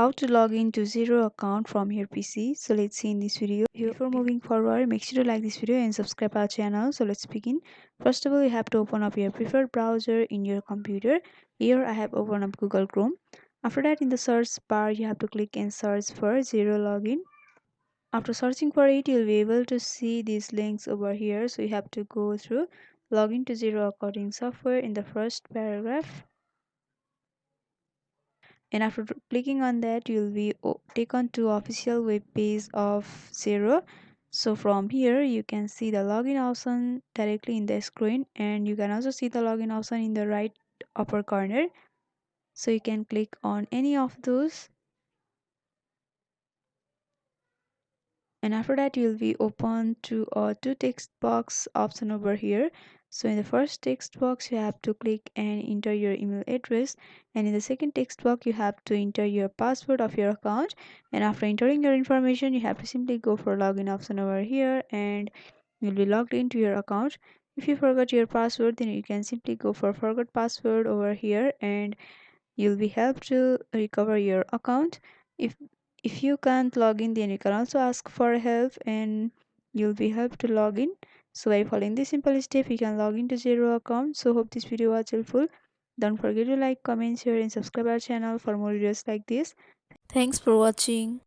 how to log into Xero account from your PC. So let's see in this video. Before moving forward, make sure to like this video and subscribe our channel. So let's begin. First of all, you have to open up your preferred browser in your computer. Here I have opened up Google Chrome. After that, in the search bar, you have to click and search for Xero login. After searching for it, you'll be able to see these links over here. So you have to go through login to Xero accounting software in the first paragraph. And after clicking on that, you'll be taken to official web page of Xero. So from here you can see the login option directly in the screen, and you can also see the login option in the right upper corner. So you can click on any of those, and after that you'll be open to two text box option over here. So in the first text box you have to click and enter your email address, and in the second text box you have to enter your password of your account. And after entering your information, you have to simply go for login option over here, and you'll be logged into your account. If you forgot your password, then you can simply go for forgot password over here, and you'll be helped to recover your account. If you can't log in, then you can also ask for help and you'll be helped to log in. So by following this simple step, you can log into Xero account. So hope this video was helpful. Don't forget to like, comment, share and subscribe our channel for more videos like this. Thanks for watching.